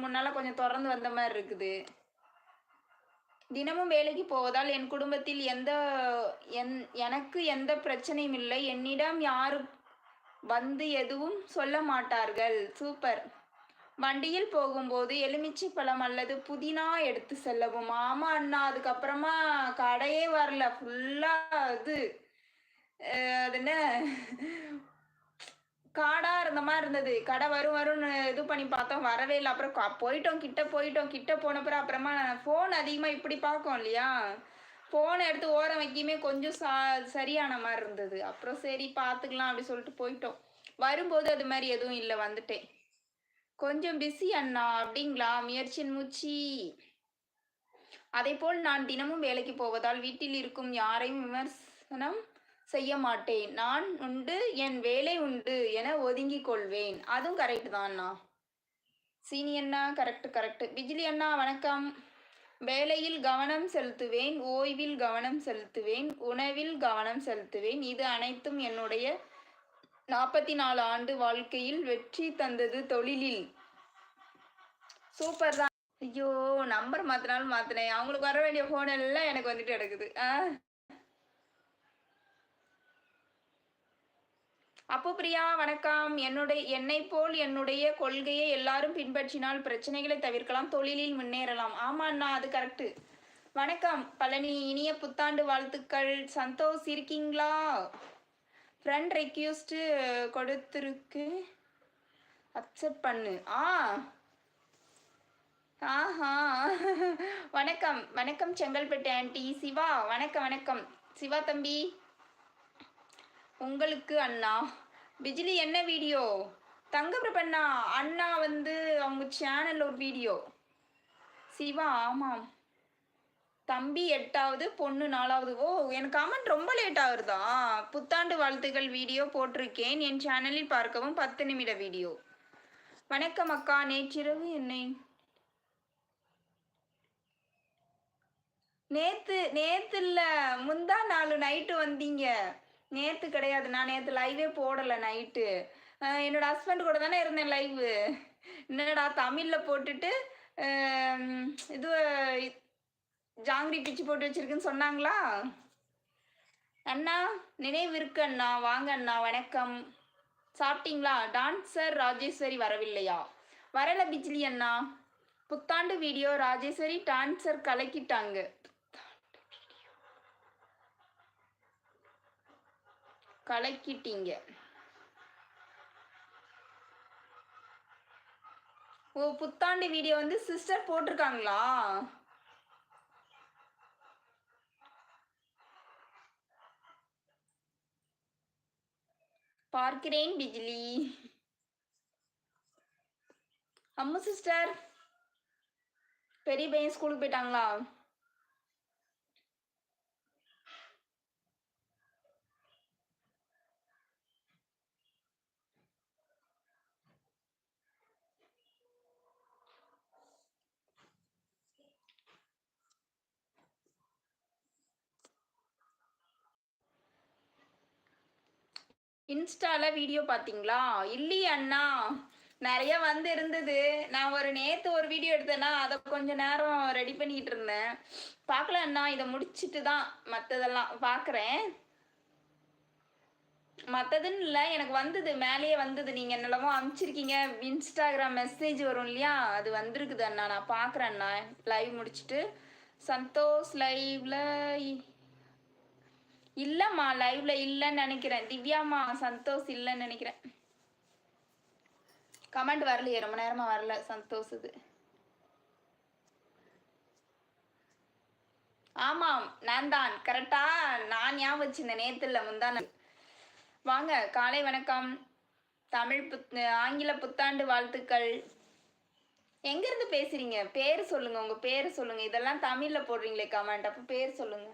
3 நாளா கொஞ்சம் தொடர்ந்து வந்த மாதிரி இருக்குது. தினமும் வேலைக்கு போவதால் என் குடும்பத்தில் எனக்கு எந்த பிரச்சனையும் இல்லை. என்னிடம் யாரும் வந்து எதுவும் சொல்ல மாட்டார்கள். சூப்பர். வண்டியில் போகும்போது எலுமிச்சை பழம் அல்லது புதினா எடுத்து செல்லவும். ஆமா அண்ணா, அதுக்கப்புறமா கடையே வரல. ஃபுல்லா இது அது என்ன காடா இருந்த மாதிரி இருந்தது. கடை வரும்னு இது பண்ணி பார்த்தோம், வரவே இல்லை. அப்புறம் போயிட்டோம், கிட்ட போன பிறகு அப்புறமா ஃபோன் அதிகமாக இப்படி பார்க்கும் இல்லையா, ஃபோனை எடுத்து ஓரம் வைக்கியுமே கொஞ்சம் சரியான மாதிரி இருந்தது. அப்புறம் சரி பார்த்துக்கலாம் அப்படி சொல்லிட்டு போயிட்டோம். வரும்போது அது மாதிரி எதுவும் இல்லை, வந்துட்டேன். கொஞ்சம் பிஸி அண்ணா. அப்படிங்களா? முயற்சியின் மூச்சு. அதேபோல் நான் தினமும் வேலைக்கு போவதால் வீட்டில் இருக்கும் யாரையும் விமர்சனம் செய்ய மாட்டேன். நான் உண்டு, என் வேலை உண்டு என ஒதுங்கிக் கொள்வேன். அதுவும் கரெக்ட் தான் அண்ணா. சீனி அண்ணா, கரெக்ட். பிஜிலி அண்ணா வணக்கம். வேலையில் கவனம் செலுத்துவேன், ஓய்வில் கவனம் செலுத்துவேன், உணவில் கவனம் செலுத்துவேன். இது அனைத்தும் என்னுடைய 44 ஆண்டு வாழ்க்கையில் வெற்றி தந்தது தொழிலில். சூப்பர் தான். ஐயோ, நம்பர் மாத்தினாலும் மாத்தினேன். அவங்களுக்கு வர வேண்டிய போன் எல்லாம் எனக்கு வந்துட்டு கிடக்குது. அப்போ பிரியா வணக்கம். என்னை போல் என்னுடைய கொள்கையை எல்லாரும் பின்பற்றினால் பிரச்சனைகளை தவிர்க்கலாம், தொழிலில் முன்னேறலாம். ஆமா அண்ணா, அது கரெக்டு. வணக்கம் பழனி, இனிய புத்தாண்டு வாழ்த்துக்கள். சந்தோஷ் இருக்கீங்களா? ஃப்ரெண்ட் ரெக்யூஸ்ட் கொடுத்துருக்கு, அக்செப்ட் பண்ணு. ஆஹா வணக்கம் செங்கல்பட்டு ஆண்டி. சிவா வணக்கம். சிவா தம்பி உங்களுக்கு அண்ணா. பிஜிலி என்ன வீடியோ? தங்கப்பிரபண்ணா அண்ணா வந்து அவங்க சேனல் ஒரு வீடியோ. சிவா ஆமாம். தம்பி 8வது, பொண்ணு 4வது. ஓ, எனக்கு கமெண்ட் ரொம்ப லேட் ஆகுதா? புத்தாண்டு வாழ்த்துக்கள் வீடியோ போட்டிருக்கேன், என் சேனலில் பார்க்கவும். 10 நிமிட வீடியோ. வணக்கம் அக்கா. நேற்றிரவு என்னை நேத்து இல்ல, முந்தா நாள் நைட்டு வந்தீங்க. நேத்து கிடையாது, நான் நேத்து லைவே போடல. நைட்டு என்னோட ஹஸ்பண்ட் கூட தானே இருந்தேன் லைவ். என்னடா தமிழ்ல போட்டுட்டு இது ஜாங்கிரி பிச்சு போட்டு வச்சிருக்குன்னு சொன்னாங்களா? அண்ணா நினைவு இருக்கு அண்ணா. வாங்க அண்ணா, வணக்கம். சாப்பிட்டீங்களா? டான்சர் ராஜேஸ்வரி வரவில்லையா? வரல பிஜ்லி அண்ணா. புத்தாண்டு வீடியோ ராஜேஸ்வரி டான்சர் கலக்கிட்டாங்க. கலக்கிட்டீங்க. ஓ, புத்தாண்டு வீடியோ வந்து சிஸ்டர் போட்டிருக்காங்களா? பார்க்கிறேன் பிஜிலி. அம்மு சிஸ்டர், பெரிய பையன் ஸ்கூலுக்கு போயிட்டாங்களா? இன்ஸ்டால வீடியோ பார்த்தீங்களா? இல்லையே அண்ணா, நிறைய வந்து இருந்தது. நான் நேற்று ஒரு வீடியோ எடுத்தேன்னா அதை கொஞ்சம் நேரம் ரெடி பண்ணிக்கிட்டு இருந்தேன். பார்க்கல அண்ணா, இதை முடிச்சுட்டு தான் மற்றதெல்லாம் பார்க்குறேன். மற்றதுன்னு இல்லை, எனக்கு வந்தது, மேலேயே வந்தது. நீங்கள் என்னெல்லாமோ அனுப்பிச்சிருக்கீங்க, இன்ஸ்டாகிராம் மெசேஜ் வரும் இல்லையா, அது வந்திருக்குது அண்ணா. நான் பார்க்குறேன் அண்ணா, லைவ் முடிச்சுட்டு. சந்தோஷ் லைவ்ல இல்லைம்மா, லைவ்ல இல்லைன்னு நினைக்கிறேன். திவ்யாம்மா, சந்தோஷ் இல்லைன்னு நினைக்கிறேன். கமெண்ட் வரலையே, ரொம்ப நேரமா வரல சந்தோஷ். இது ஆமாம், நான் தான். கரெக்டா நான் ஞாபகம் வச்சிருந்தேன், நேத்து இல்லை முந்தான. வாங்க, காலை வணக்கம். தமிழ் ஆங்கில புத்தாண்டு வாழ்த்துக்கள். எங்க இருந்து பேசுறீங்க? பேர் சொல்லுங்க, உங்க பேர் சொல்லுங்க. இதெல்லாம் தமிழ்ல போடுறீங்களே கமெண்ட், அப்ப பேர் சொல்லுங்க.